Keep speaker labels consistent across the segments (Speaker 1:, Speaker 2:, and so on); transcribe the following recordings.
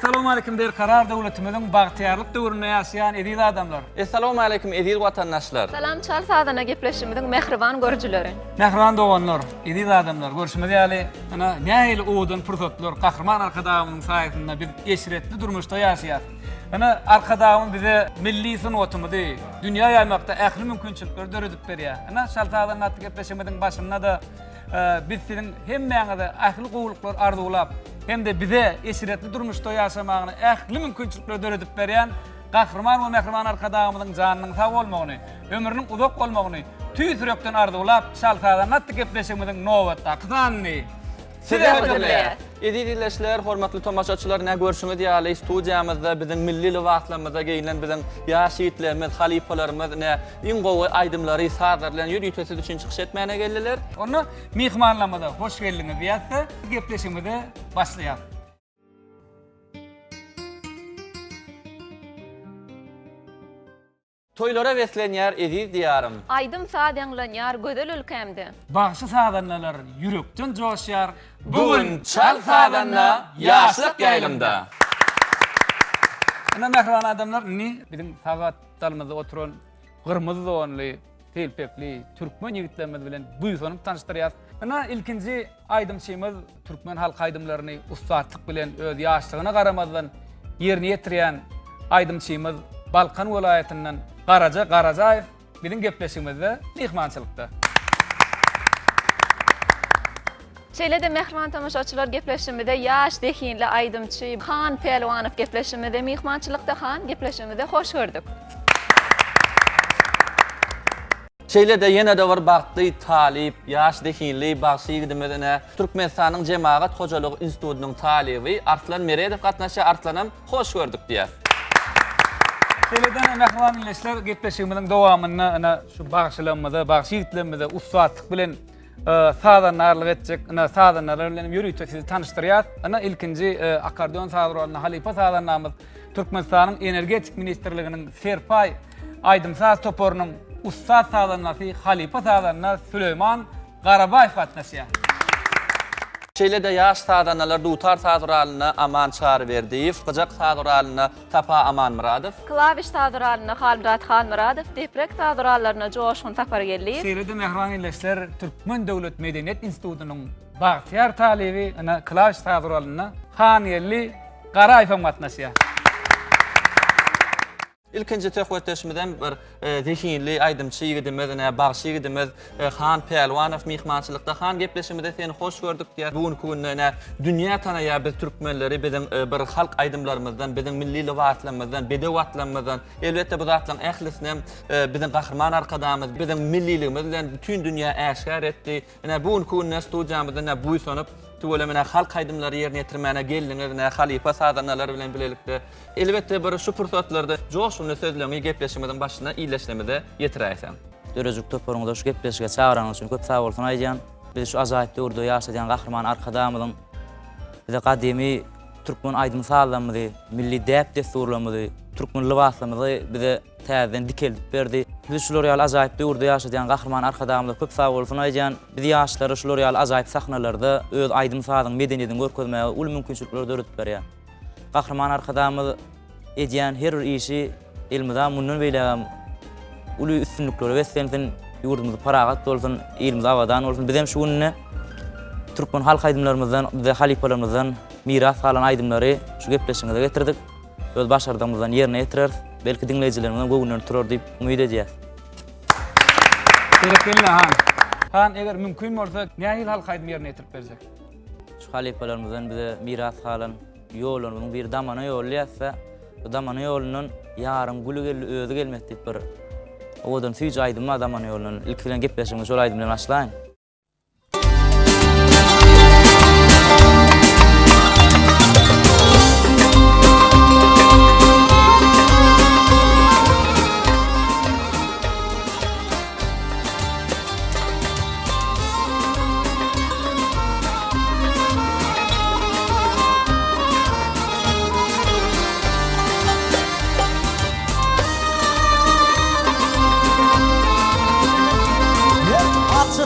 Speaker 1: Assalamu alaykum der karar döwletimizin bagtyarlyk döwründe ýaşaýan ediz adamlar.
Speaker 2: Assalamu alaykum ediz watandaşlar.
Speaker 3: Salam çal sadana gepleşimizin mehriban görüjüleri.
Speaker 1: Mehriban doganlar, ediz adamlar. Görüşmede ýaly ana nähili owdan pursatlar, gahrman arkadaşymyň saýatynda biz eşiretli durmuşda ýaşaýar. Ana arkadaşym bize milli sunwatymyzy dünýä ýaymakda ähli mümkinçilikler döredip berýär. Ana şaltadan natly gepleşimizin başynda da biz sizin hemmeňize ähli gowluklar arzulap hem de bize eşiretli durmuşda ýaşamagyny ähli mümkinçilikler döredip berýän gahrman we mehriban arkadaşymyň janynyň sag bolmagyny, ömrüniň uzak bolmagyny tüý sürekden arzulap şaltadan natly gepleşimizin nowatda gyzanny.
Speaker 2: Ediz dinleşler, hormatly tomaşaçylar, näme görüşüňiz ýaly studiýamyzda biziň milli liwatlarymyza geýilen biziň ýaş ýigitlerimiz, halipalarymyz näme iň gowy aýdymlary sadarlan ýürüýtesi üçin çykyş etmäne geldiler.
Speaker 1: Onu mihmanlamada hoş geldiňiz diýätdi. Gepleşigimizi başlaýar.
Speaker 2: Toylara weslenýär ediz diýarym.
Speaker 3: Aydym saadyanlanýar gözel ülkemde.
Speaker 1: Bagşy sadanlar ýürekden joşýar.
Speaker 2: Bugün çal sadanna ýaşlyk ýaýlymda.
Speaker 1: Ana mehriban adamlar biziň sagatlarymyzda oturan gyrmyzy zonly, telpekli türkmen ýigitlerimiz bilen bu ýygyny tanıştyrýar. Ana ilkinji aýdymçymyz türkmen halk aýdymlaryny ustatlyk bilen öz ýaşlygyna garamazdan ýerine ýetirýän aýdymçymyz Balkan welaýatynyň Garaja Garajaýew biziň gepleşigimizde mihmançylykda.
Speaker 3: Şeýle-de mehriban tamaşaçylar gepleşimizde ýaş dehinli aýdymçy Han Pelwanow gepleşimizde mihmançylykda Han gepleşimizde hoş gördük.
Speaker 2: Şeýle-de ýene de bir bagtly talip, ýaş dehinli bagşy ýigitimiz Türkmenistanyň Jemaat Hojalygy institutynyň talibi Arslan Meredow gatnaşy. Arslanam, hoş gördük diýär.
Speaker 1: Şeýle-de mehriban dinleşler gepleşigimiziň dowamyny ana şu bagşylarymyza, bagşy ýigitlerimizde ustatlyk bilen sadanlarlyk etjek, ana sadanlar bilen ýürüýtip sizi tanıştyrýar. Ana ilkinji akordeon sadaralyny Halipa sadanlarymyz Türkmenistanyň energetik ministrliginiň Serpay aýdymsaz toporunyň ustad sadanlary Halipa sadanlar Süleyman Garabaýew gatnaşýar.
Speaker 2: Şeýle-de ýaş sadanlar dutar sadaralyna Aman Çarberdiýew, gyjak sadaralyna Tapa Amanmuradow,
Speaker 3: Klawiş sadaralyny Halmurat Halmuradow, deprek sadaralyna Joşgun Safargelliýew.
Speaker 1: Şeýle-de mehriban dinleşler Türkmen Döwlet Medeniýet Institutynyň bagtyar talibi ana klawiş sadaralyny Hanýelli Garaýew gatnaşýar.
Speaker 2: İlkinji töhwetleşmeden bir dehinli aýdymçy ýigitimiz, bagşy ýigitimiz Han Pelwanow mihmançylykda. Han gepleşimizde seni hoş gördük diýär. Bugünkü günde dünýä tanaýar biz türkmenleri biziň bir halk aýdymlarymyzdan, biziň milli liwatlarymyzdan, bedewatlarymyzdan, elbetde bu zatlaryň ählisine biziň gahrman arkadaşymyz, biziň milliligimiz bilen bütün dünýä äşkar etdi. Bugünkü günde studiýamyzda bu ýysynyp Tuvalemine halk aydımları yerine getirmene geldiňler, Halipa sadanlar bilen bilelikde. Elbette bir şu pursatlarda joşuny sözlerimi gepleşimizin başına iýleşlemede ýetirýäsem.
Speaker 4: Dörejük toporunda şu gepleşige çağıran üçin köp sag bolsun aýdýan. Biz şu ajaýyp döwürde ýaşaýan gahrman arkadaşymyzyň bize gadymy türkmen aýdym salamyzy, milli däp desturlamyzy, türkmen liwatlarymyzy bize täzeden dikeldip berdi. Biz şular ýaly ajaýyp döwürde ýaşaýan gahrman arkadaşymyza köp sag bolsun aýdýan. Biz ýaşlary şular ýaly ajaýyp sahnalarda öz aýdym sadyň medeniýetini görkezmäge ul mümkinçilikler döredip berýär. Gahrman arkadaşymyz edýän her bir işi elmizde mundan beýlegem uly üstünlikleri weslensin, ýurdumyzy paragat bolsun, elimiz awadan bolsun. Biz hem şu günne türkmen halk aýdymlarymyzdan, bize halipalarymyzdan miras alan aýdymlary şu gepleşiňize getirdik. Öz başardığımızdan yerine getirir. Belki dinleyicilerimizden bu günleri turur diýip umyt edýär.
Speaker 1: Teşekkürler Han. Han eger mümkin bolsa nähili halk aýdym yerine getirip berjek?
Speaker 4: Şu halipalarymyzdan bize miras alan ýollarymyň bir damana ýol ýetse, bu damana ýolunyň ýarym gülügelli özü gelmek diýip bir odan süýç aýdym damana ýolunyň ilk bilen gepleşigimiz şol aýdym bilen başlaýyn.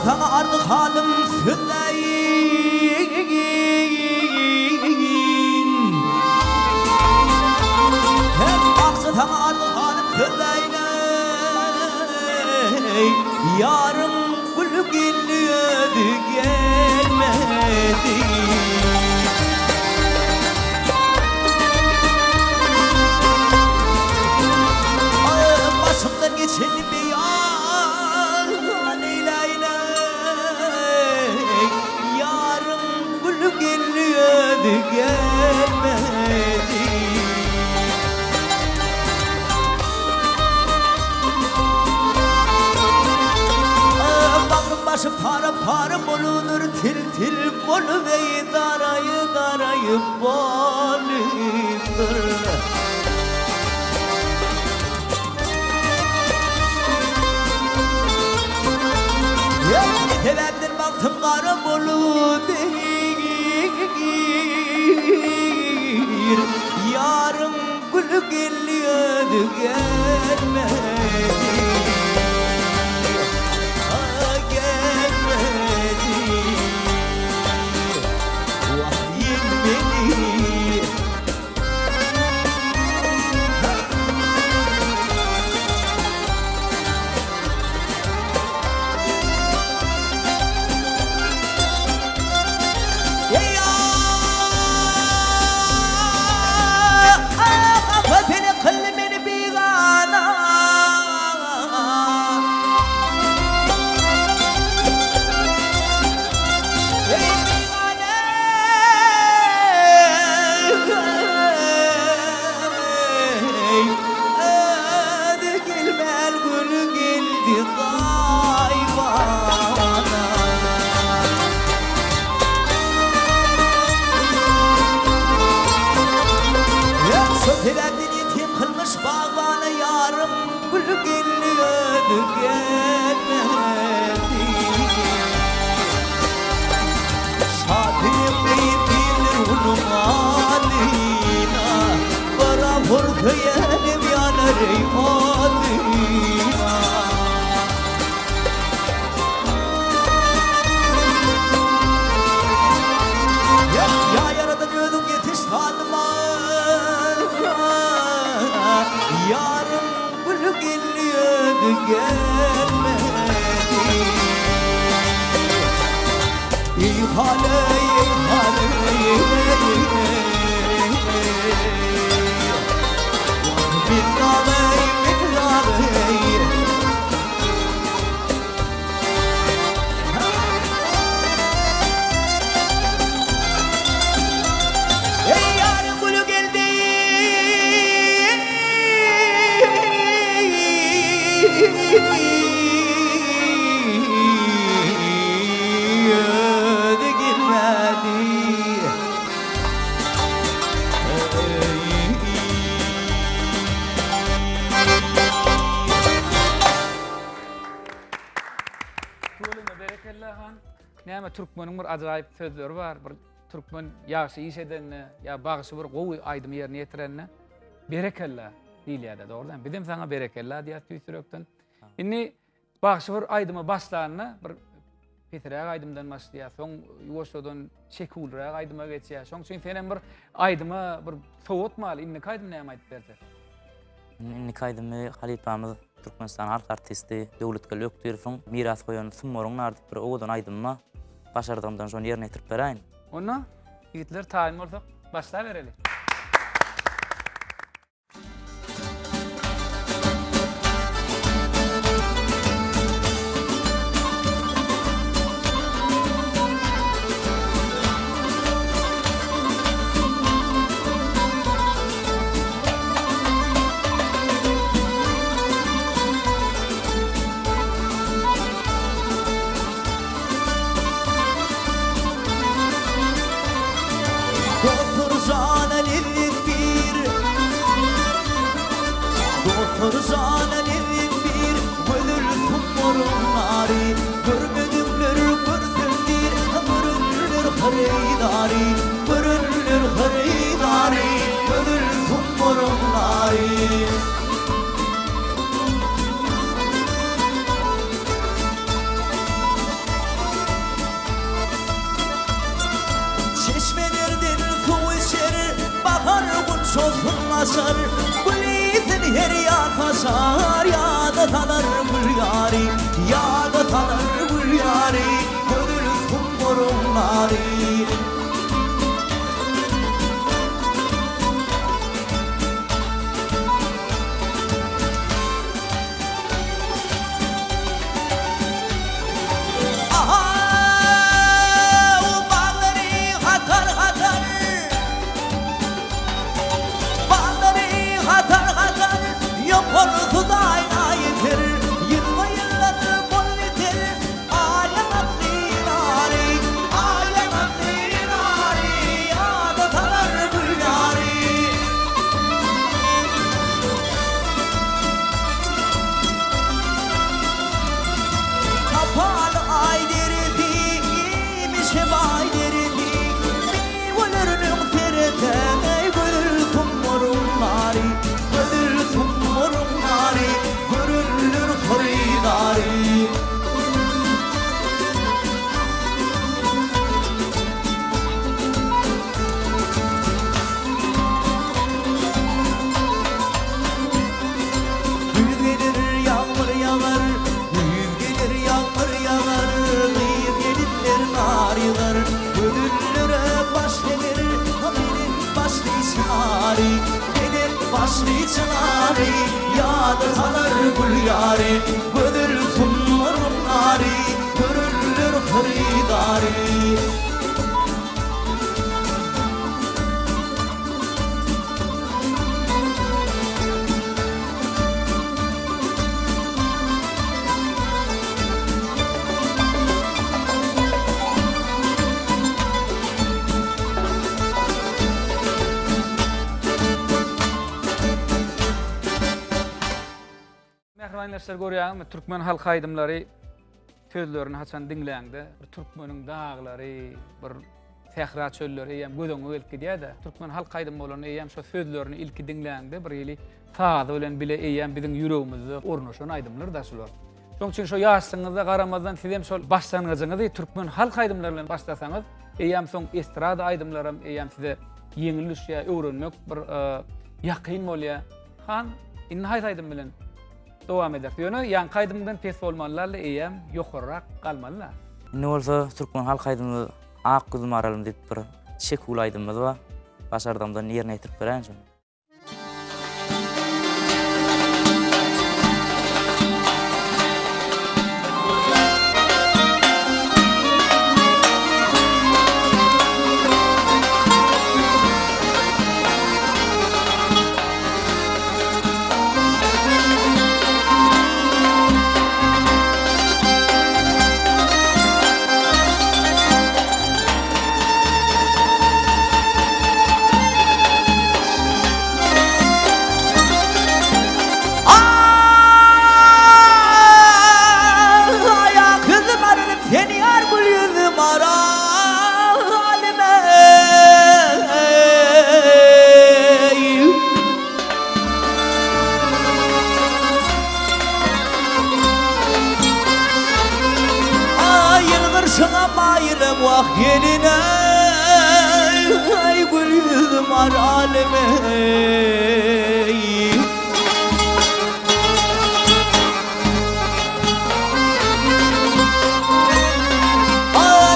Speaker 5: Sana artık halim söyleyin yarım gül geliyordu gelmedi. Başımdan geçen bir yar Leyla'yla yarım gül geliyordu gelmedi. Bağrım başım tarım tarım olunur til til bol ve darayı darayı boludur. Sevendir baktım karım olu değil. Yarım gülü geliyordu gelmedi. Gelmedi. Vah yenmedi. Sötelendi yetim kılmış bağbana yarım gül geliyordu gelmedi. Şadirim bilir ulum alina bara vurdu yerim yanar ey madina. Ya yarada gördüm yetiş tanıma. Yarım gül geliyordu gelmedi. İyi hale, iyi hale, bir name, bir name. Ey yarım gülü geldi. Öde girmedi.
Speaker 1: Tuğluma berekella han. Näme Türkmenin bir ajaýyp sözleri bar. Bir Türkmen ýaşy iş edenine, ya bagysy bir gowy aýdym ýerine ýetirenne berekella diýilýär. Doğrudan bizim sana berekella diýip tüýsürekden. Inni bagysy bir aýdymy başlanyna bir Peträ aýdymdan başlaýar. Soň ýoşadan çekulra aýdyma geçýär. Soň sen senen bir aýdyma bir sowatmaly inni kaýdym näme aýdyp berdi.
Speaker 4: Inni kaýdymy halipamyz Türkmenistan halk artisti Döwlet Gökdürfň miras goýan summaryň ardyp bir owadan aýdyma başardymdan şonu ýerine ýetirip beräýin.
Speaker 1: Ona ýigitler taýin bolsak başla bereli.
Speaker 5: Fırzan elin bir Gönül kumurunları Görmedimler gördümdir Görünür haridari Görünür haridari Gönül kumurunları Çeşmelerden su içer Bahar gün çözülmezler Her yer yakasar ya da tanar gül yari asli çınarı yadı kalar gül yari gödür sunmarım nari görülür hıridari
Speaker 1: Mehribanlaşlar görýärmi? Türkmen halk aýdymlary sözlerini haçan dinleýäňde, bir türkmeniň daglary, bir tehra çölleri eýem gödüňe gelip gidýär-de. Türkmen halk aýdym bolan eýem şo sözlerini ilki dinleýäňde bir ýyly taýda bilen bile eýem biziň ýüregimizde ornaşan aýdymlar da şolar. Şoň üçin şo ýaşlygyňyzda garamazdan siz hem şol başlanyjyňyzy türkmen halk aýdymlary bilen başlasaňyz, eýem soň estrada aýdymlarym eýem size ýeňil düşýär, öwrenmek bir ýakyn bolýar. Han inhayt aýdym bilen dowam eder. Ýöne ýan kaydymdan pes bolmalylar eýem ýokarrak galmalylar.
Speaker 4: Ne bolsa Türkmen halk aýdymly ak gözüm aralym diýip bir şekul aýdymyz ba. Başardamdan ýerine ýetirip berençi.
Speaker 5: Sana bayılım vah yerine ay gül yüzüm ar aleme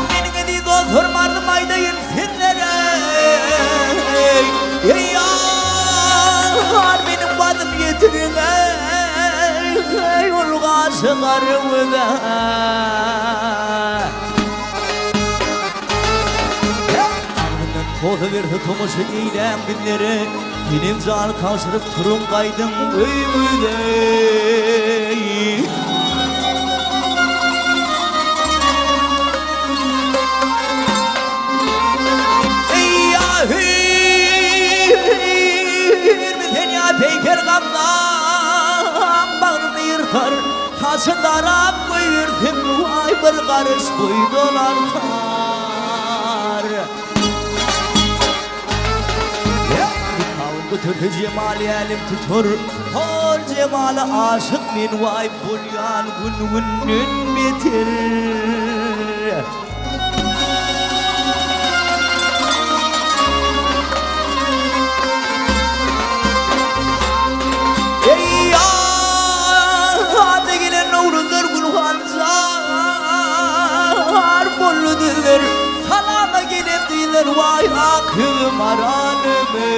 Speaker 5: benim edi doktor mardım aydayım sizlere ey yar benim badım yetirin ey ulga çıkarım da Tozu verdi tomuşu eylem günleri benim canı taşırıp turun kaydım öymüde Ey yahir sen ya peyker kaplan bağrını yırtar taşı darap buyursun vay bir karış buydolar Bütün cemali elim tutur Hol cemali aşık min vay bulyan günün bitir Ey ya hadi gelen uğrundur gülhanzar Bollu diller salama gelip diller vay akım aranımı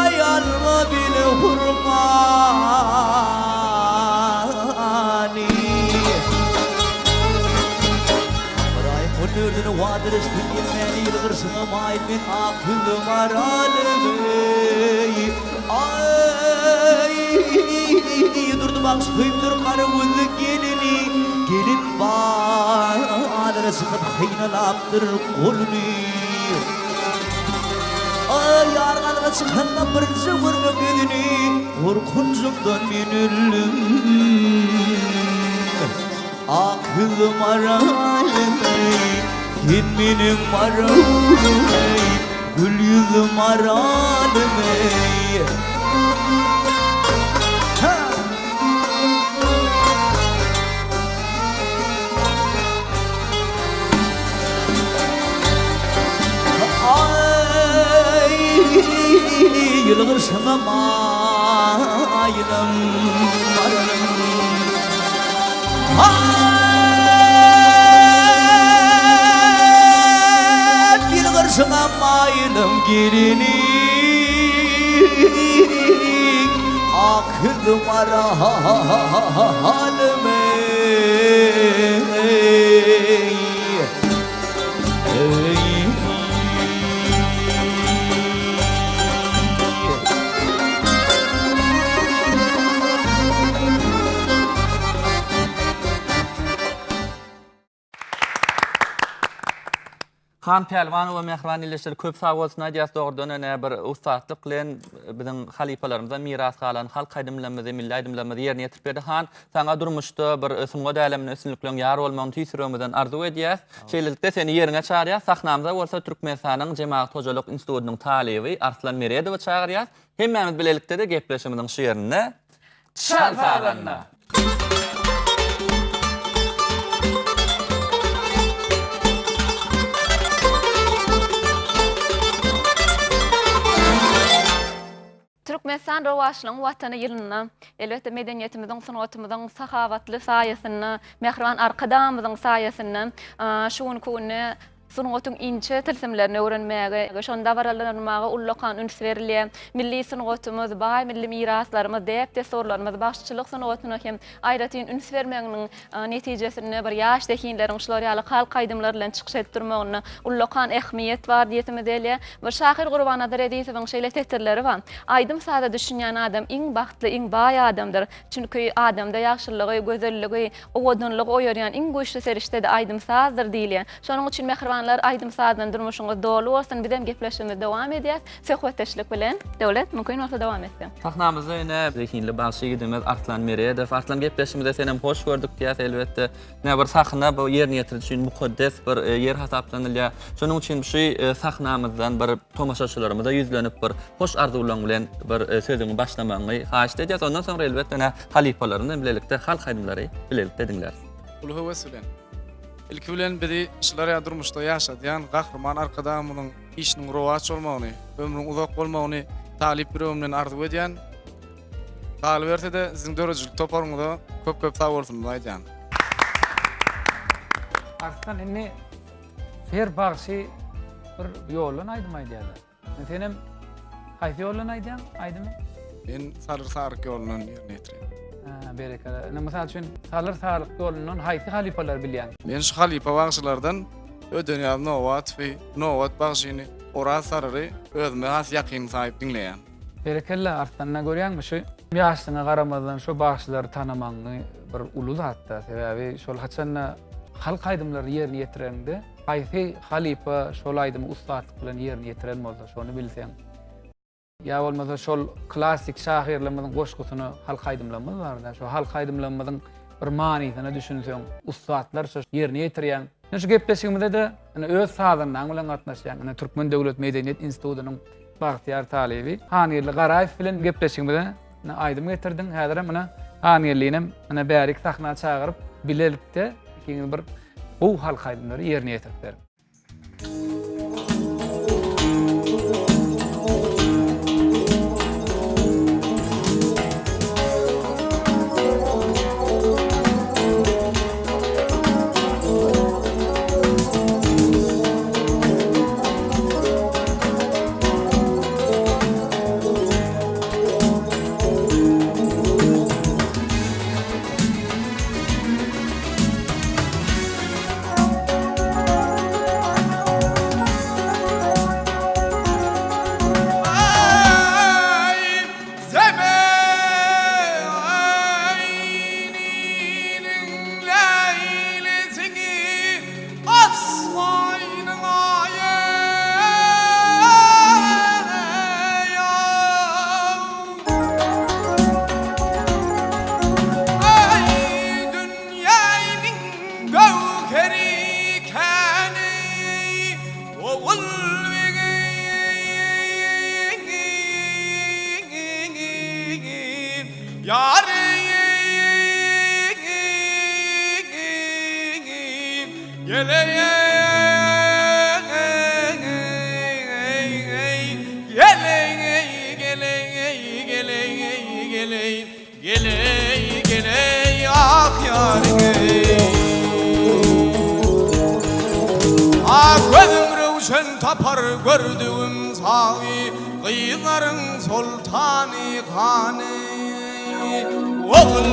Speaker 5: Ayalma bile hurmani Bıray hünürünü vadır üstün yemeni yılgırsına mail min akılım aralımı Ay durdu bak suyumdur karı vüldü gelini Gelin bağları sıkıp kıynalaktır kolunu Yarganda çıkanna birci görmek edini korkuncumdan men öldüm Akılım aralımay sen benim aralımay Gül yüzüm aralımay Yılgır şamam ayınım varım Yılgır şamam ayınım gelinik Akılım aralım
Speaker 2: Han Pelvan we Mehran illeşleri köp sag bolsun aýdýas dogrudan öne bir ustatlyk bilen biziň halipalarymyzdan miras galan halk aýdymlarymyzy, milli aýdymlarymyzy ýerine ýetirip berdi. Han saňa durmuşda bir ösümge dälemini ösünlikleň ýar bolmagyny tüýsürmeden arzu edýäs. Şeýlelikde seni ýerine çağırýas. Sahnamyza bolsa Türkmenistanyň Jemaat Hojalyk Institutynyň talebi Arslan Meredowy çağırýas. Hemmämiz bilelikde de gepleşimiziň şu ýerine çal saganna.
Speaker 3: Türkmenistan rowaşlygyň watany ýylyna, elbetde medeniýetimiziň, sanatymyzyň sahawatly saýasyny, mehriban arkadamyzyň saýasyny, şuň kunny sunugatyň inçe tilsimlerini öwrenmäge, şonda baralanmagy ullakan üns berilýär. Milli sunugatymyz, baý milli miraslarymyz, däpde sorlarymyz, başçylyk sunugatyna hem aýratyn üns bermeginiň netijesini bir ýaş dehinleriň şular ýaly halk aýdymlary bilen çykyş etdirmegine ullakan ähmiýet bar diýetimi delýär. Bir şahyr Gurbanadyr Ediýewiň şeýle tetirleri bar. Aýdym sada düşünýän adam iň bagtly, iň baý adamdyr. Çünki adamda ýagşylygy, gözelligi, owodunlygy oýarýan iň güýçli serişde de aýdym sazdyr diýilýär. Şonuň üçin mehribanlar aýdym sadan durmuşyňyz dolu bolsun. Bizem gepleşmemiz dowam edýär. Söhbetdeşlik bilen döwlet mümkin bolsa dowam etsin.
Speaker 2: Sahnamyzda ýene zehinli başy gidimiz Arslan Meredow. Arslan gepleşimizde senem hoş gördük diýär. Elbetde ne bir sahna bu ýerine ýetirdi üçin mukaddes bir ýer hasaplanylýar. Şonuň üçin şu sahnamyzdan bir tomaşaçylarymyza ýüzlenip bir hoş arzuwlaryň bilen bir sözüňi başlamagy haýyş edýäs. Ondan soňra elbetde ne halipalaryny bilelikde halk aýdymlary bilelikde diňler.
Speaker 6: Ulu höweslen. İlki bilen bizi şular ýadyrmyşda ýaşadýan gahrman arkadamynyň işiniň rowaç bolmagyny, ömrüň uzak bolmagyny talip bir ömründen arzu edýän. Galbertede siziň dörejlik toparyňyzda köp sag bolsun diýýän.
Speaker 1: Arslan inni her bagşy bir ýolun aýdymaýdýar. Senem haýsy ýolun aýdýan? Aýdymy?
Speaker 6: Men sarık ýolundan ýerine ýetirýän.
Speaker 1: Berekala. Mesela üçün sağlık yolunun haýsy halipalar bilýän?
Speaker 6: Men şu halipa bagşylardan ödünýän Nowat we Nowat bagşyny Oraz sarary özüme has ýakyn saýyp dinleýän.
Speaker 1: Berekalla Arslanna görýänmi şu ýaşlygyna garamazdan şu bagşylary tanamagyny bir ulu zatda. Sebäbi şol haçanna halk aýdymlary ýerine ýetirende haýsy halipa şol aýdymy ustatlyk bilen ýerine ýetiren bolsa şonu bilseň. Ya olmasa şol klasik şahirlerimizin goşgusyny halk aýdymlarymyz bar da. Şu halk aýdymlarymyzyň bir manysyny düşünseň, ustatlar şu ýerine ýetirýän. Şu gepleşigimizde de öz sadandan bilen gatnaşýan. Türkmen Döwlet Medeniýet Institutynyň Bagtyar talebi Hanýerli Garaýew bilen gepleşigimizde aýdym getirdiň. Häzir mana Hanýerliňem mana bärik sahna çagyryp bilelikde kiňi bir bu halk aýdymlary ýerine ýetiripler.
Speaker 5: Geley ah yarim Ah gözüm rövşen tapar gördüğüm savi Kıyıların sultani khani Oğul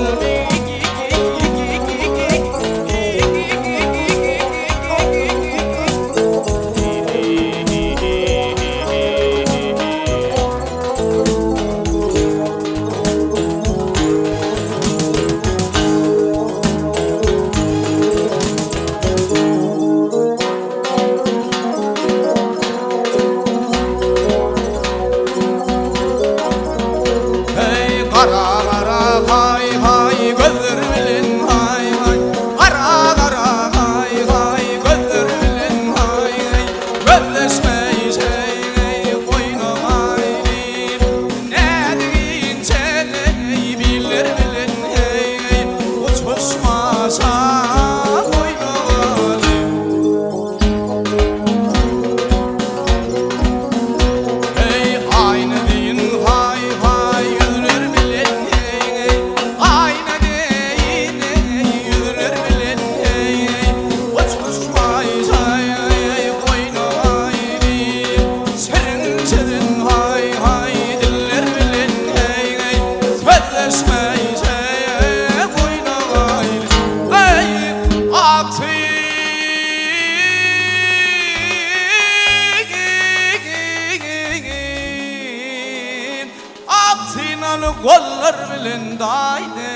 Speaker 5: Kollar bilen dayde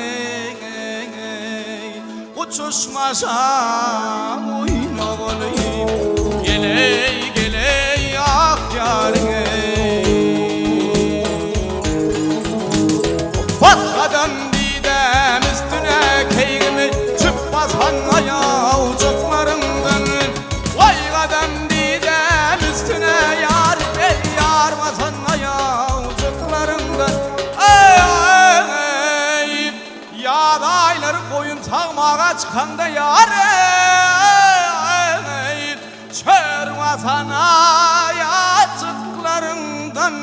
Speaker 5: uçuşmasam oyna olayım Geley geley ah yarim Batkadan didem üstüne keygimi Çıp basan ayavucuklarımdan Vay kadam didem üstüne yar el yar basan ayavucuklarımdan Yadaylar koyun sağmağa çıkanda yar Çörmasana yatıklarından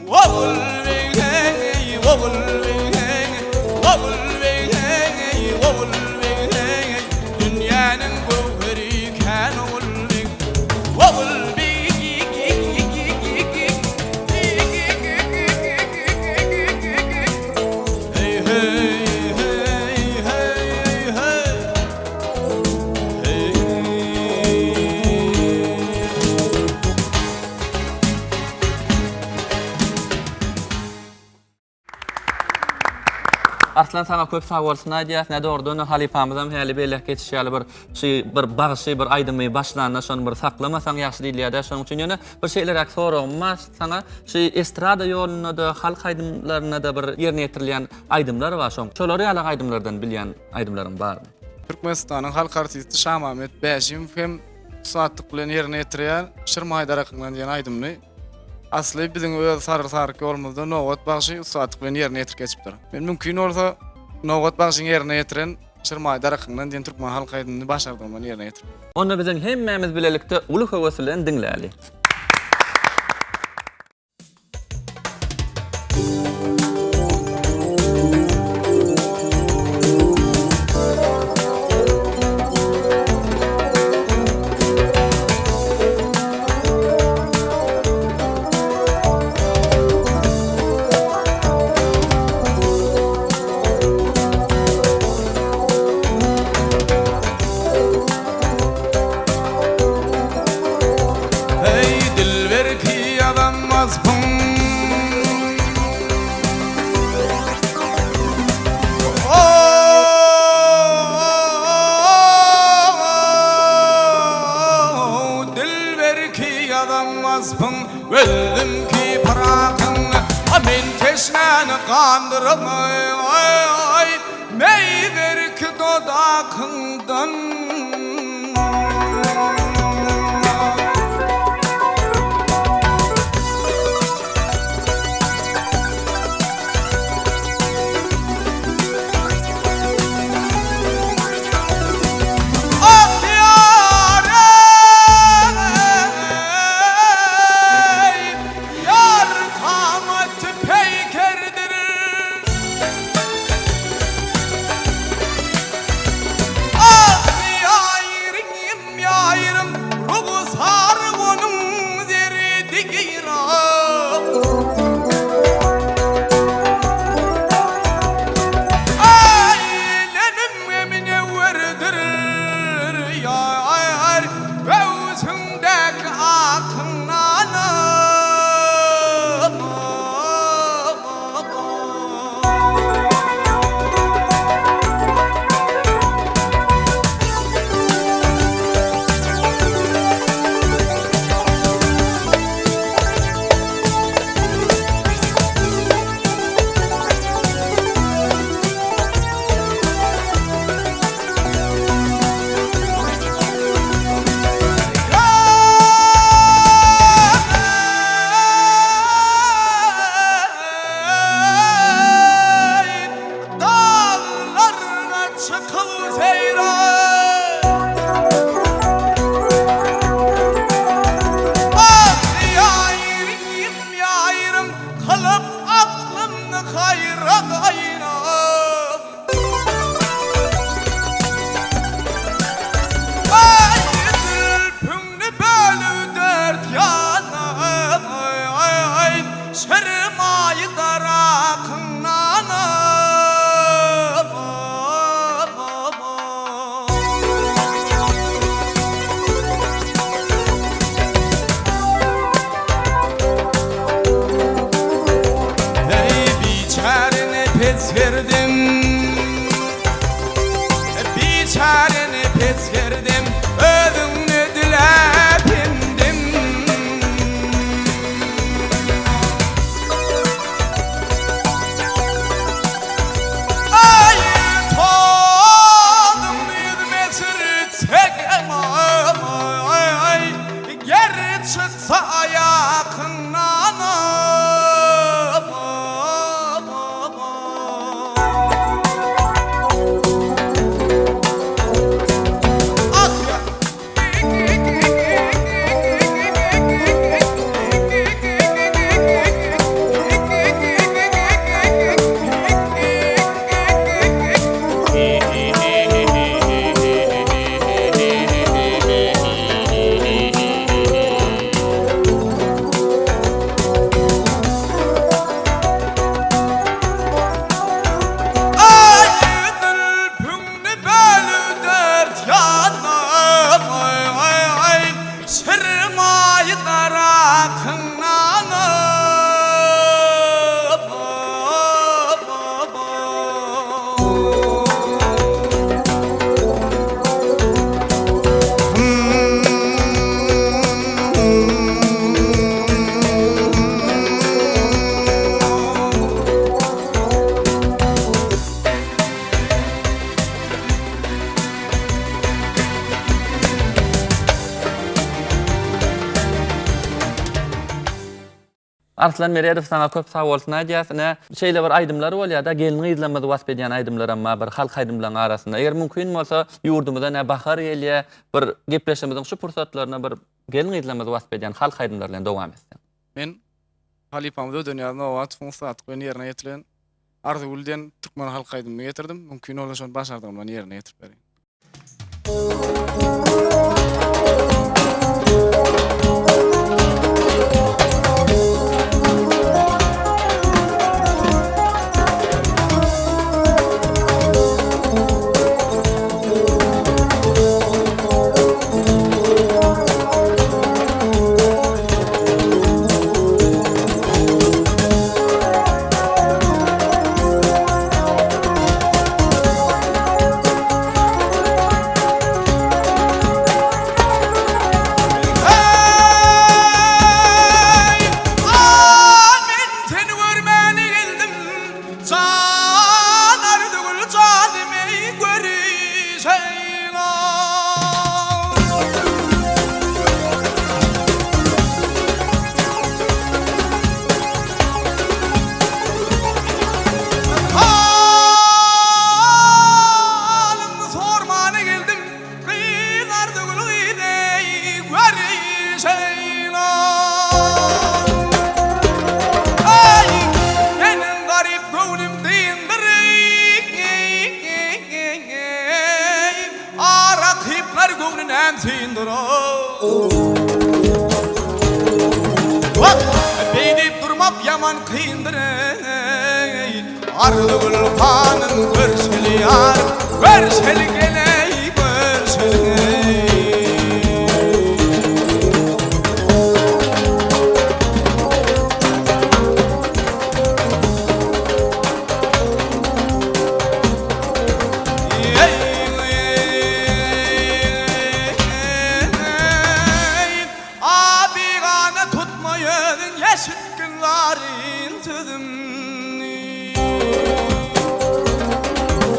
Speaker 5: Oğul bey, oğul bey, oğul bey, oğul bey Dünyanın gövheri ken oğul bey, oğul bey
Speaker 2: Arslan sana köp sağ bolsun aýdýas. Näde ordan halipamyzam häli belek geçýäli bir bagşy bir aýdymy başlanýa şonu bir saklamasaň ýaşy diýilýär. Şonuň üçin ýöne bir şeýlerek soramaz sana şu estrada ýoluna da halk aýdymlaryna da bir ýerine ýetirilýän aýdymlar bar şoň. Şolary ýaly aýdymlardan bilýän aýdymlaryň barmy?
Speaker 6: Türkmenistanyň halk artisti Şahmamet Bäşim hem saatlyk bilen ýerine ýetirýän Şirmaýdar akyndan diýen aýdymny asly biziň öz sarı ýolumyzda Nowat bagşy saatlyk bilen ýerine ýetirip geçipdir. Men mümkin bolsa Nowat bagşyny ýerine ýetiren Şirmaýdar akyndan diýen türkmen halk aýdymy başardym ýerine ýetirip.
Speaker 2: Onda biziň hemmemiz bilelikde uly höwes bilen diňläli.
Speaker 5: Öldüm ki bırakın Amin teşneni kandırmay Meyver ki dodakından Ah
Speaker 7: bu seyran kalıp aklımını hayra kaynam ay zülfünü bölü dört yanam ay şırmayı darakınlanam Geçirdim, bir çare nefes verdim, ödümünü dilepindim. Ay toldum yüzmesini çekemem, ay geri çıksa ayakından.
Speaker 2: Arslan Meredov sana köp sag bolsun aýdýasy. Şeýle bir aýdymlary bolýar-da, gelini izlemedi wasp edýän aýdymlar amma bir halk aýdymlaryň arasynda. Eger mümkin bolsa, ýurdumyzda ne bahar gelýär, bir gepleşimiziň şu pursatlaryna bir gelini izlemedi wasp edýän halk aýdymlary bilen dowam etsen.
Speaker 6: Men halipamda dünýäde wagt funksat goýan ýerine ýetilen Arzugulden Türkmen halk aýdymyny getirdim. Mümkin bolsa şonu başardym ýerine ýetirip berýin. Beynip durmap yaman kıyındır ey Arlıgül kanın görseli yar Görseli geley görseli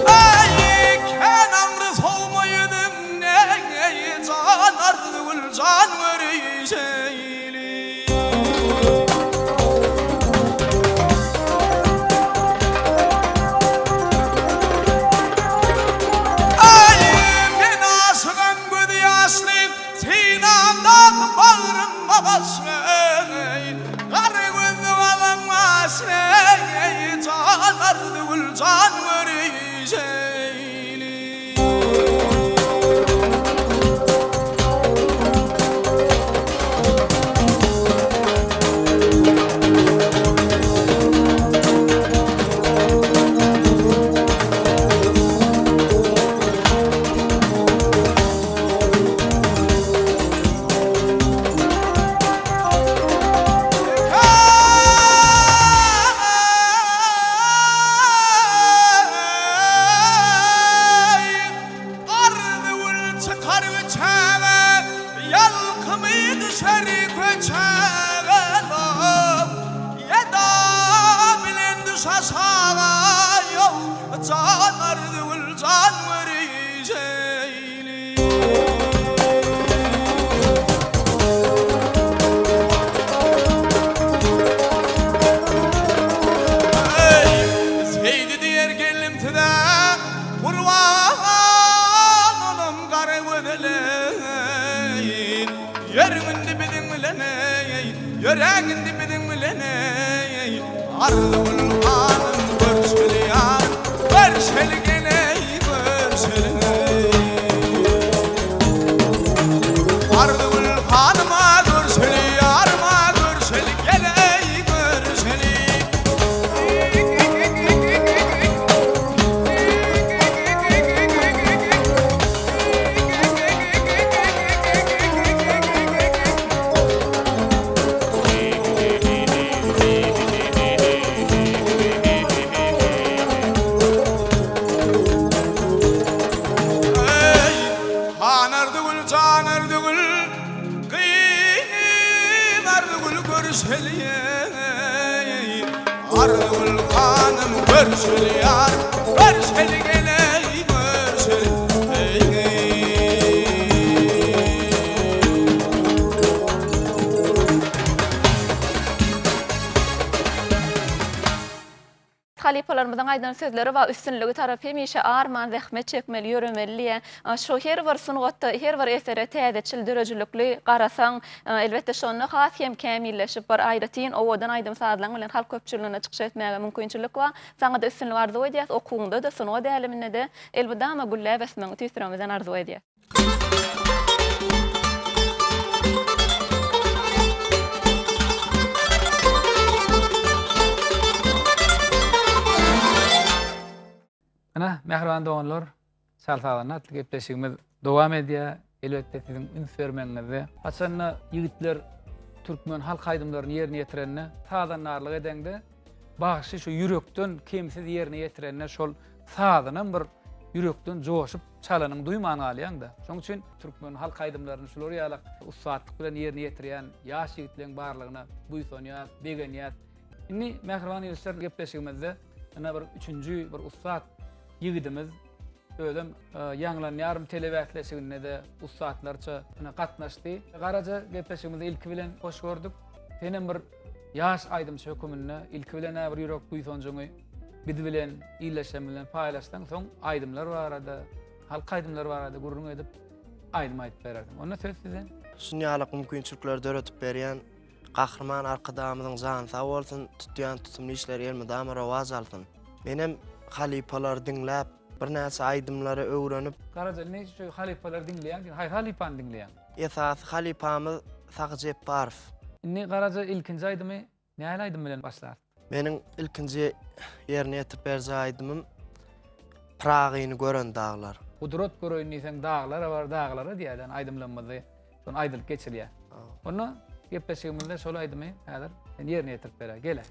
Speaker 6: Ay Kenan
Speaker 7: çıkar göçeve yalkımı düşer göçeve ya da bilen düş aşağı yol can ardıgül can vereceğili Seydi diyer gelim tide kurban oğlum karı gödeleyin Yerimin dibidin mileney yüreğin dibidin mileney Ardıgül hanım görşeli ya görşeli geley görşeli Ardıgül hanıma görşeli yarma görşeli geley görşeli Hanardıgül canardıgül kıymardıgül görüşeliye Ardıgül hanım görüşeli yar görüşeli geley görüşeli
Speaker 3: Halipalarımızdan aydan sözleri we üstünlügi tarapy hemişe arman, zähmet çekmeli, ýöremeli. Şo her bir sungatda, her bir esere täze çildirijilikli garasaň, elbetde şonu has hem kämilleşip bir aýratyn owadan aýdym saadlaň bilen halk köpçüligine çykyş etmäge mümkinçilik bar. Saňa da üstünlük arzu edýäs, okuňda da, sunuga däliminde de elbidama güllä besmeň tüýsüramyzdan arzu edýäs.
Speaker 1: Ana mehriban doganlar, salsalarna gepleşigimiz dowam edýär. Elbetde sizin ünsörmeňizde. Haçanna ýigitler türkmen halk aýdymlaryny ýerine ýetirenine sadanarlyk edende, bagşy şu ýürekden kimsiz ýerine ýetirenine şol sadynyň bir ýürekden joşup çalanyň duýman alýan-da. Şoň üçin türkmen halk aýdymlaryny şolar ýaly ustatlyk bilen ýerine ýetirýän ýaş ýigitlerin barlygyna buýsanýar, begenýär. Indi mehriban ýigitler gepleşigimizde ana bir üçünjü bir ustat ýigidimiz özüm ýanglanýarym telewätleşiginde de ustatlarça gatnaşdy. Garaja gepleşigimizde ilki bilen hoş gördük. Senem bir ýaş aýdymçy hökümine ilki bilen bir ýürek buýsanjyňy biz bilen iýleşen bilen paýlaşdyň soň aýdymlar barada, halk aýdymlary barada gurrun edip aýdym aýdyp bererdim. Onda söz size.
Speaker 8: Dünýälik mümkinçilikleri döretip berýän gahrman arkadamyzyň jany sag bolsun, tutýan tutumly işler elmydama rawaz alsyn. Menem halipalar dinläp, bir näçe aýdymlary öwrenip,
Speaker 1: Garaja ne şu halipalar dinleýän, hay halipan dinleýän.
Speaker 8: esas halipamyz Sagjep Barf.
Speaker 1: Inni garaja ilkinji aýdymy näle aýdym bilen başlar?
Speaker 8: Meniň ilkinji ýerine ýetip berjä aýdymym Pragyny gören daglar.
Speaker 1: Kudret göreýändiň daglar bar daglara diýälen aýdymlanmazy, şonu aýdylyp geçirýär. Onu gepleşigimizde şol aýdymy häzir ýerine ýetirip berer. Gele.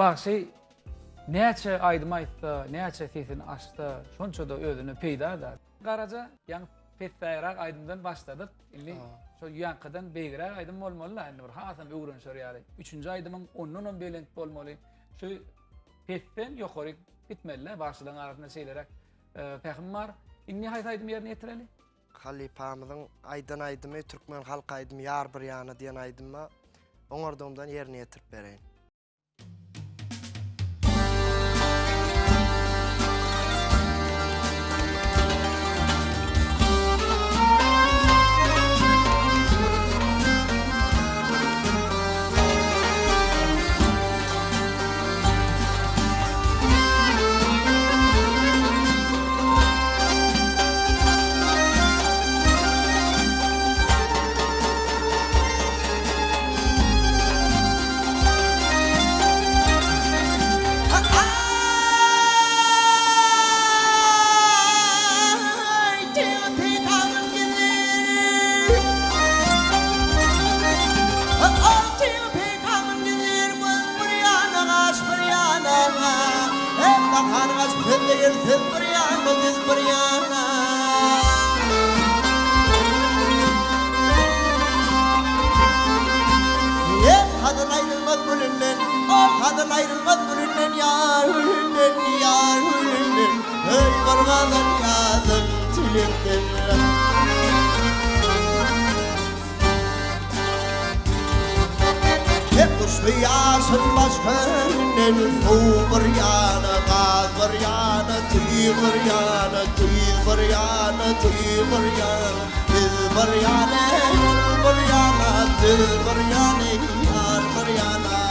Speaker 1: Bagşy näçe aýdym aýtdy, näçe sesini açdy, şonça da özüni peýda edýär. Garaja ýa petsäýrak aýdymdan başladyk. Indi şo ýankydan beýgiräk aýdym bolmaly, endi bir hasam öwrenşer ýaly. 3-nji aýdymyň ondan belent bolmaly. Şu petten ýokary gitmeli, başlaryň arasynda şeýlerek pähim bar. Indi haýsy aýdym ýerine ýetireli?
Speaker 8: Halipamyzyň aýdan aýdymy türkmen halk aýdymy ýar bir ýana diýen aýdyma oňardymdan ýerine ýetirip bereýin. Yasın başkanın soğur yana, gazır yana, tüyür yana, tüyür yana, tüyür yana, tüyür yana, tüyür yana, tüyür yana, yar yana.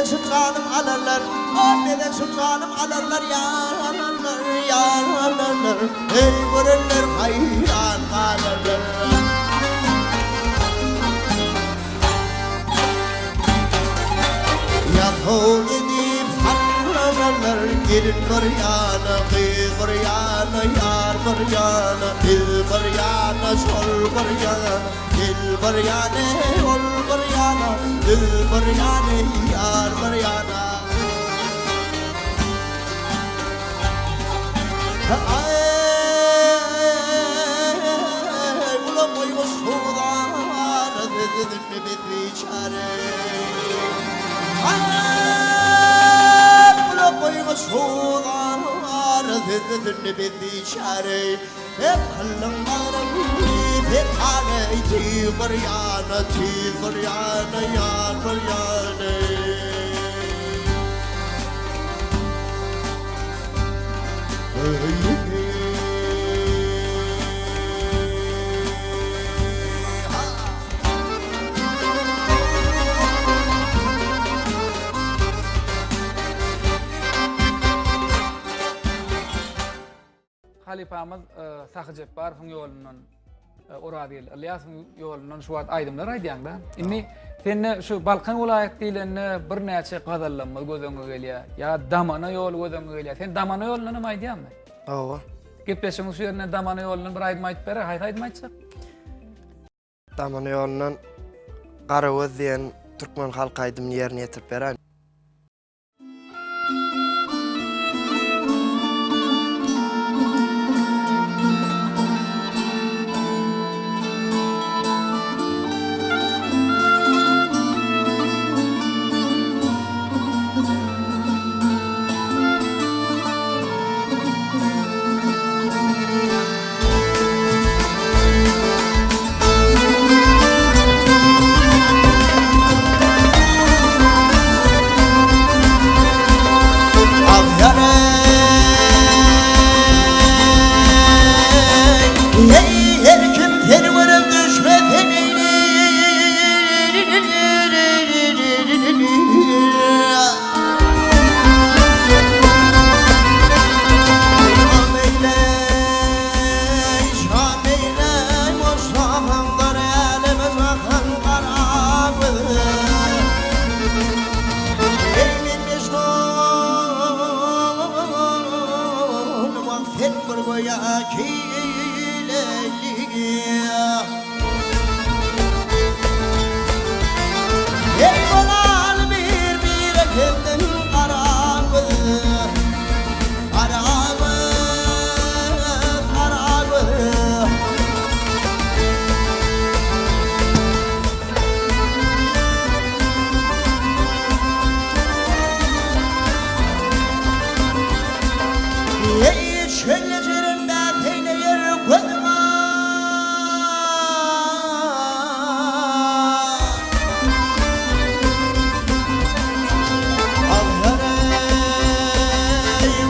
Speaker 8: Sultanım alırlar, o neden sultanım alırlar, yararlar, yararlar. Ey görürler hayran kalırlar. Yahu edip sanırlar, gelin bir yana, kız bir yana, yar bir yana, dil bir yana, sol bir yana, dil bir yana, ol bir yana, dil bir yana, yar bir yana. Ay, ulan boymuş sudan, dedin mi biçare? Ay, ulan boymuş sudan, dedin mi biçare? Hep kallımlarım, hep hale, tüyür yana, tüyür yana, yar bir yana.
Speaker 1: Halipamız Sakı Jepparowyň ýolundan Oradyl Ilyasowyň ýolundan şu wagt aýdymlar aýdýanda. Indi senne şu Balkan welaýat diýilende bir näçe gazallanma gözüňe gelýär. Ya Damana ýol gözüňe gelýär. Sen Damana ýolundan hem aýdýanmy?
Speaker 8: Owa.
Speaker 1: Gepleşiň şu ýerine Damana ýolundan bir aýdym aýdyp berer, haýsy aýdym aýtsak?
Speaker 8: Damana ýolundan Garagöz diýen türkmen halk aýdymyny ýerine ýetirip berer.
Speaker 5: koya kileliya Ey balan bir kendim karanlığı Ey çöllecerim ben teyneye koyma Al yarey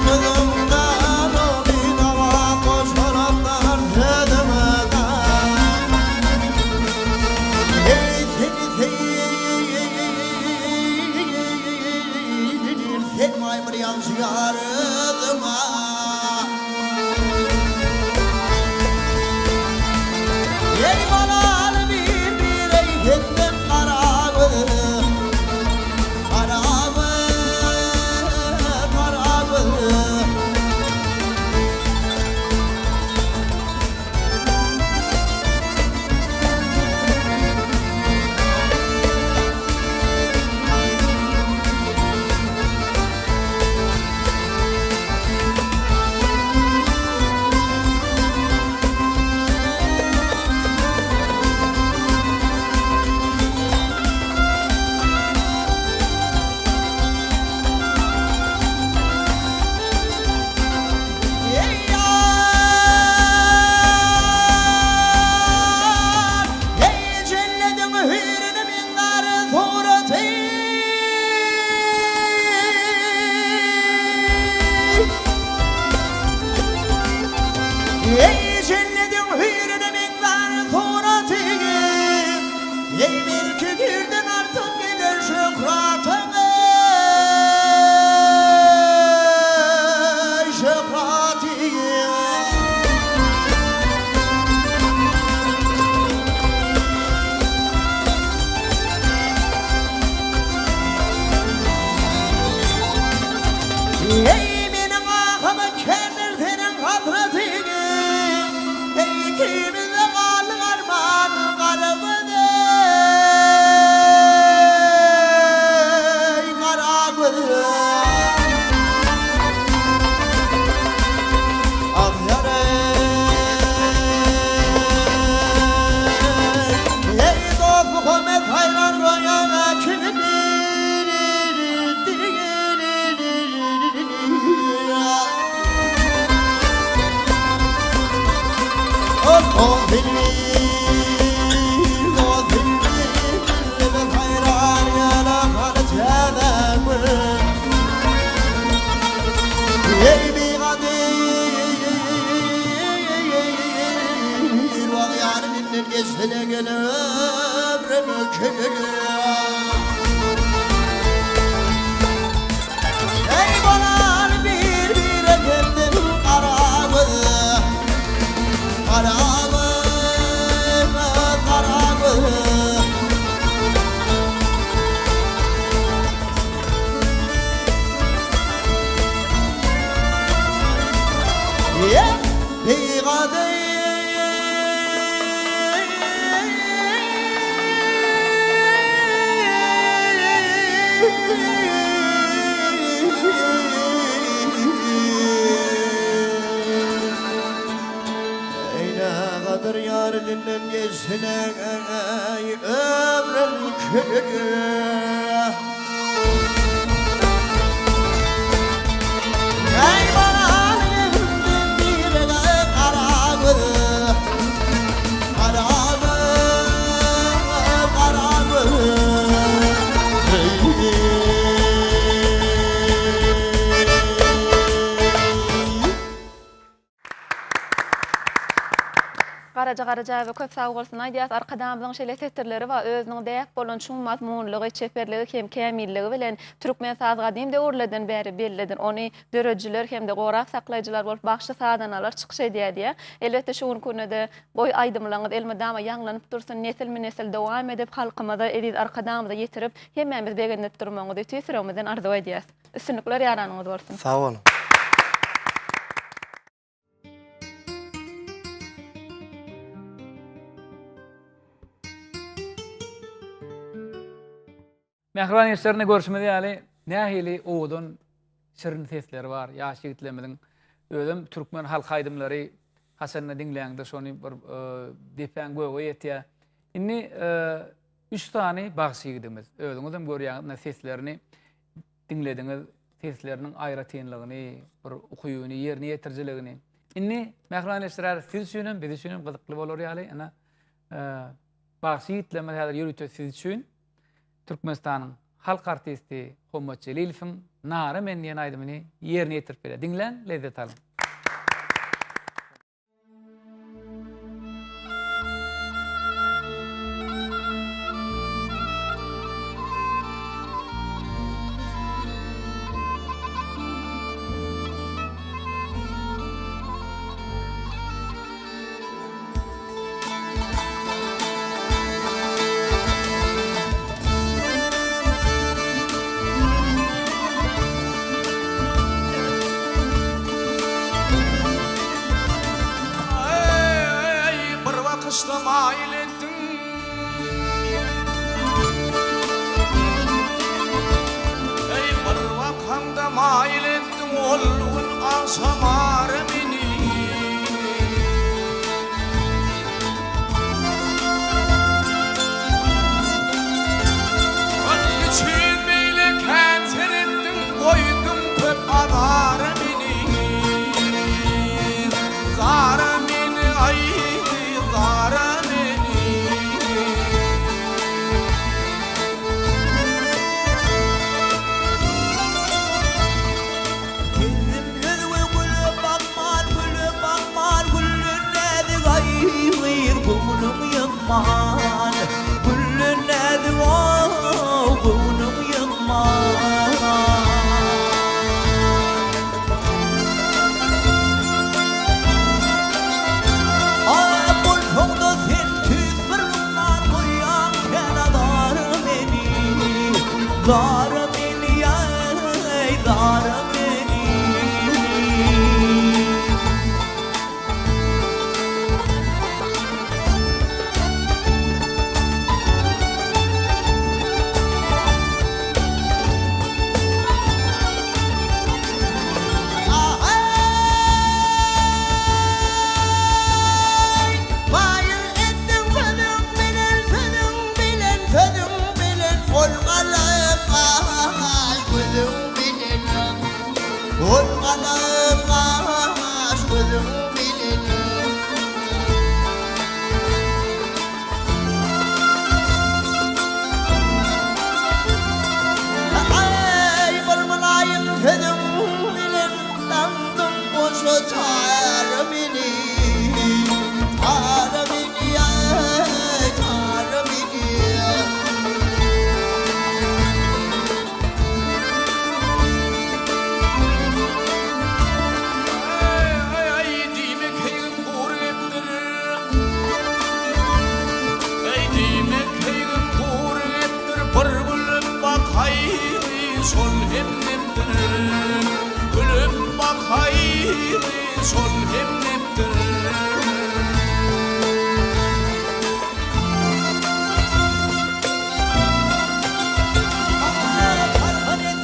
Speaker 5: kızımdan o bir dava koşaranlar dedemeden Ey seni sen maymur yansı yarıdıma Ey balan bir kendim karanlığı Ey cennetin hürrine minler turatini Ey milki girdin artık gelir şükratını Şükratini Ey benim ahımı kemirtinin hadretini Ey ikimizde kalın armağan karımını Ey karakını Ah yarey Ey dost Muhammed hayran koyana kimini O filmi, o filmi, ben hayran yana kalacağım. Ey bir kadir, var yarının geçsene gel ömrümü Ey balan bir kendim karanlığı Kadir yarından geçsene ömrüm Ey balan bir karanlığı
Speaker 3: Garaja we köp sag bolsun aýdýas arkadamyzyň şeýle setirleri we özüniň däp bolan şu mazmunlygy, çeperligi hem kämilligi bilen türkmen sazga diýim döwürlerden bäri belledin. Ony dörejiler hem de gorap saklaýjylar bolup bagşy sadanalar çykyş edýär. Elbetde şuň günüde boy aýdymlaryňyz elmedama ýanglanyp dursun, nesil dowam edip halkymyza ediz arkadamyza ýetirip hemmemiz begenip durmagyňyzy tüýsüremizden arzu edýäs. Üstünlikler ýaranyňyz bolsun.
Speaker 8: Sağ olun.
Speaker 1: Mehriban ýeşlerine görüşmedi ýaly nähili owdan şirin sesleri var. Ýaş ýigitlerimiň özüm türkmen halk aýdymlary Hasanna dinleýäňde şonu bir depen goýgy ýetýär. Inni 3 tane bagşy ýigitimiz. Özüňizem görýäňiz seslerini dinlediňiz, sesleriniň aýra tenligini, bir ukuyuny ýerine ýetirjiligini. Inni Mehriban ýeşler siz üçin, biz üçin gyzykly bolar ýaly. Ana bagşy ýigitlerimiz häzir ýürütýär siz üçin. Türkmenistanyň halk artisti Hommat Jelilowyň Nara men diýen aýdymyny ýerine ýetirip berýär. Dinlen, lezzet alın.
Speaker 7: Bir bakışta mail ettin ey bir vakanda mail ettin ol gün asamar meni onun için beyle kanser ettin koydum köp adar meni zara meni ay zara meni
Speaker 5: Gülüm gülü bakmal gülün nädi gaýyr gönlüm ýykman gülün nädi gönlüm ýykman Zara beni ay zara beni Bayıl ettim fedim bilen olmalım ay gözüm bilen olmalım ay gözüm bilen ay olmalayım fedim bilen landım boşu tar beni tar beni ay tar beni
Speaker 7: sol hemnepdir gülüm bak hayri sol hemneptir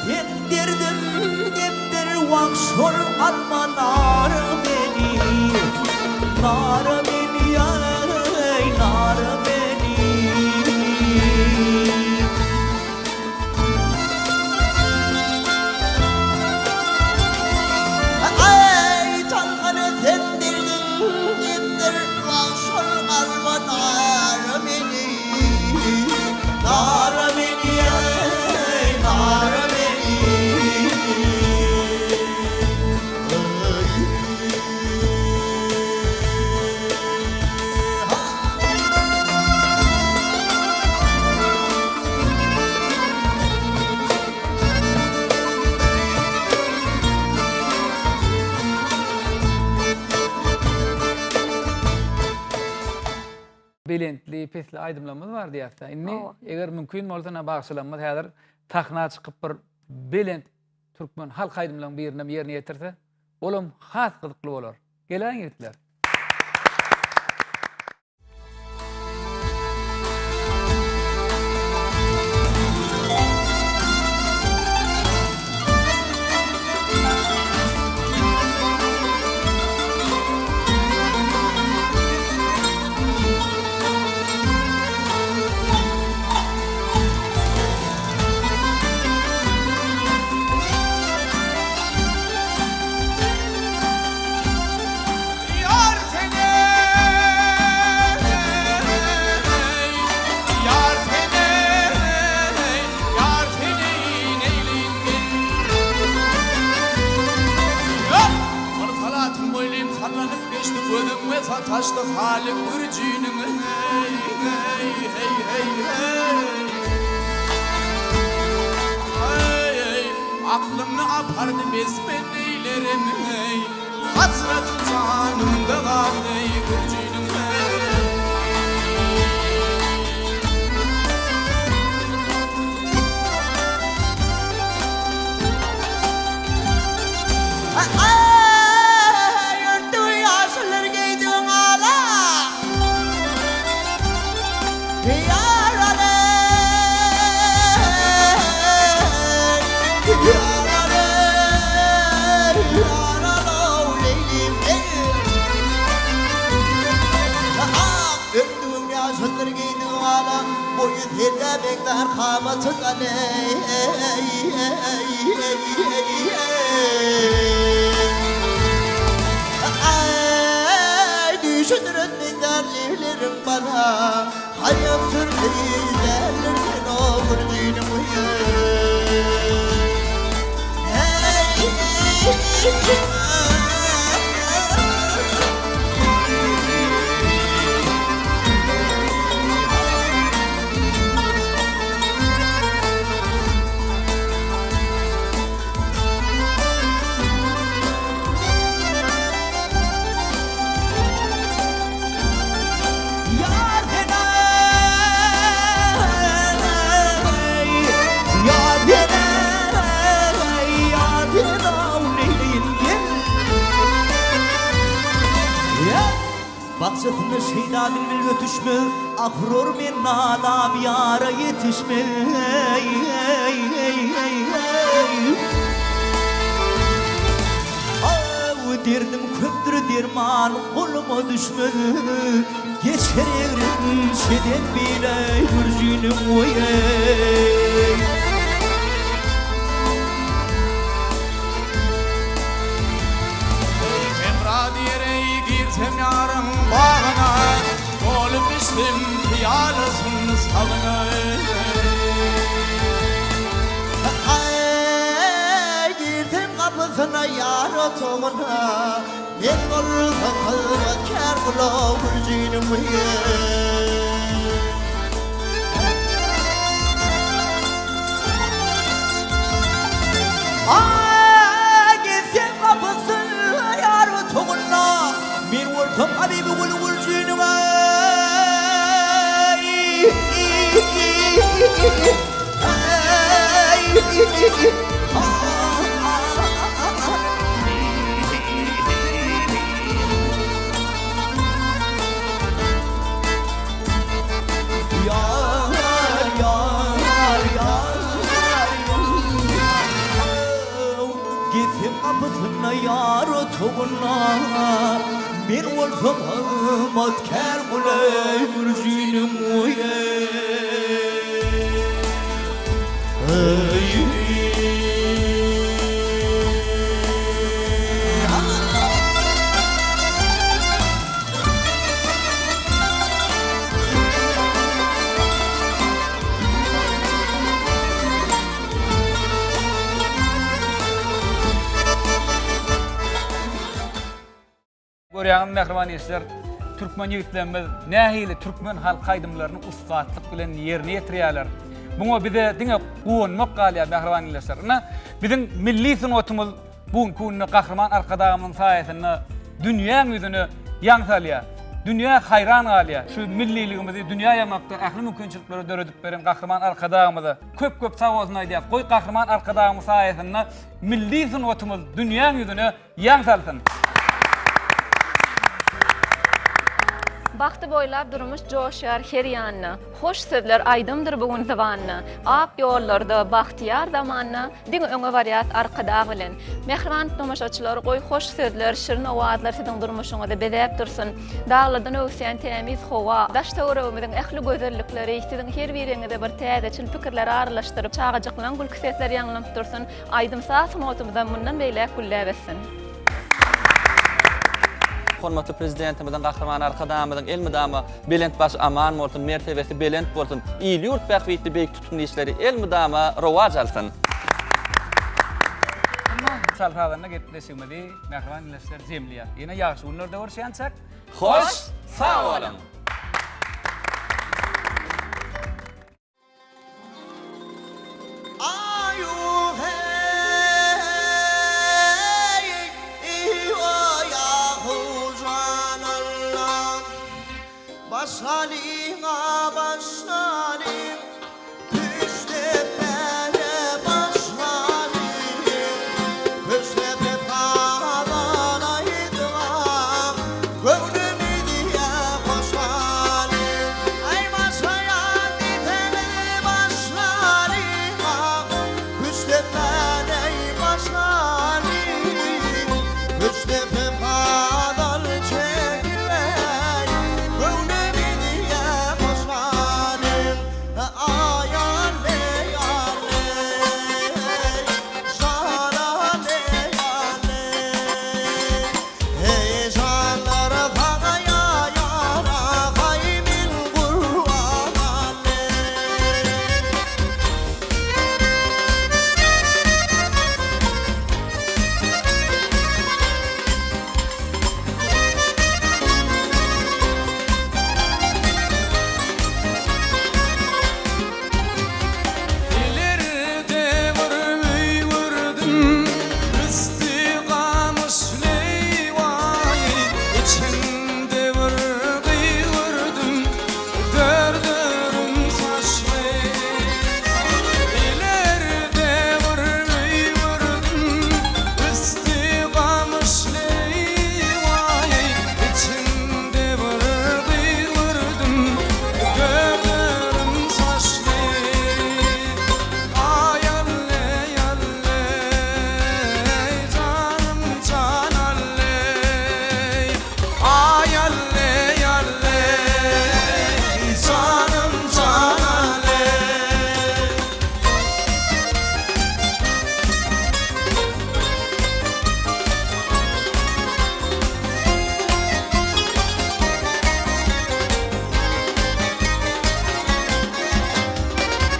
Speaker 5: Yendirdim depdir vakşol alma nar beni nar beni ay nar beni ay tanganı yendirdim depdir vakşol alma nar beni nar beni ay nar beni
Speaker 1: Belentli, pesli aýdymlarymyz bar diýäpdi. Inni
Speaker 3: Owa.
Speaker 1: eger mümkin bolsa bagşylanmaz häzir takna çykyp bir belent türkmen halk aýdymlarynyň birine ýerine ýetirse, olam has gyzykly bolar. Gelen ýigitler.
Speaker 7: sataştı halik gürcünün hey hey hey hey hey hey hey aklımı apardı besmen neylerim hey hasret canımda var hey gürcünün hey
Speaker 5: Düşünürün derlerim bana hayatır derlerin olur dinim Baksatını şeyda bilbil götüşmü Ahror men nalam yara yetişme Derdim köptür derman koluma düşme Geçerim şeden bile hürcünüm oyey
Speaker 7: Girtem yarın bağına Olup içtim piyalısın salına
Speaker 5: Girtem kapısına yar otomuna Ben olursa kalma kâr kula hürcünüm Girtem kapısına yar otomuna Bir vurtum habibi vurcunu Gittim kapısına yar otuğuna Bir olsam matkar bulay mürcünüm oye
Speaker 1: Görýän mehriban ýeşler Türkmen ýigitlerimiz nähili Türkmen halk aýdymlaryny ustatlyk bilen ýerine ýetirýärler. Buňa bize diňe goňmak galýar mehriban ýeşler. Biziň milli sunatymyz buňky günde Gahrman Arkadağymyň saýasynda dünýä ýüzüne ýaňsalýar. Dünýä hayran galýar. Şu milliligimizi dünýä ýamakda ähli mümkinçilikleri döredip beren Gahrman Arkadağymyzy köp sawazny aýdýar. Goý Gahrman Arkadağymyň saýasynda milli sunatymyz dünýä ýüzüne ýaňsalsyn.
Speaker 3: Baktı boylap durmuş coşar her yanına. Hoş sözler aydımdır bugün zamanına. Ak yollarda bahtiyar zamanına. Diňe öňe barýat arkada bilen. Mehriban tomaşaçylar goý hoş sözler, şirin owazlar siziň durmuşyňyzda bezäp dursun. Dağlardan öwsen temiz howa, daş töweremizin ähli gözellikleri siziň her biriňizde bir täze çyn pikirler aralaşdyryp çağajyklanan gül kisesler ýaňlap dursun. Aydymsa sunatymyzdan mundan beýle güllebetsin.
Speaker 2: Hormatly prezidentimizden Gahrman Arkadağymyň elmidama belentbaş aman bolsun, mertebesi belent bolsun, ýyly ýurt bähwitli beýik tutumly işleri elmidama rowaj alsyn.
Speaker 1: Ama futsal sahalarına gepleşmeli. Mehriban ilişkiler jemliýat. Ýene ýaşy günlerde görüşýänçek.
Speaker 2: Hoş, sağ olun.
Speaker 5: Ayu hey o yahu canallah başalina başlalim düşte bere başlalim düşte padalaydım gönlümü diye başlalim ay başaya difene başlalim düşte bere başlalim düşte padal çekilay gönlümü diye başlalim ayale yale şarale yale heyecanlara bagaya yara kaymin kurbanale
Speaker 7: İleride vurmay vurdum istiqamış leyvay içinde vurdum dördürüm saçlı İleride vurmay vurdum istiqamış leyvay içinde vurdum dördürüm saçlı ayalle yalle canım canalle ayalle yalle canım canalle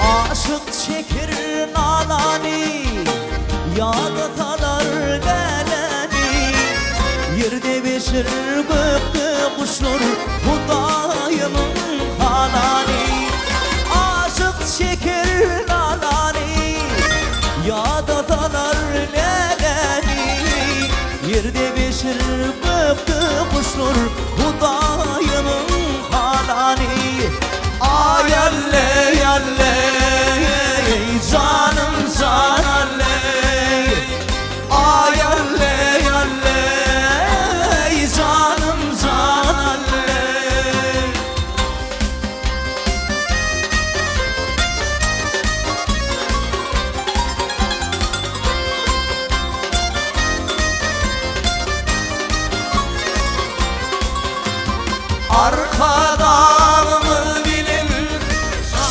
Speaker 5: Aşık çekir nanani yağda kalar geleni yerde beşir gökte kuşlar Hudayımın hanani Aşık çekir nanani yağda kalar geleni yerde beşir gökte kuşlar Hudayımın hanani ayalle yalle canım canalle ayalle yalle canım canalle Arkadağımı bilin,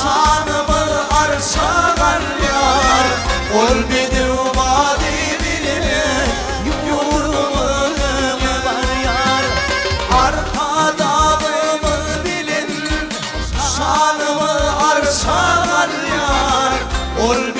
Speaker 5: şanımı arşalar yar Ol bidir vadi bilin, yurdumu var yar Arkadağımı bilin, şanımı arşalar yar Ol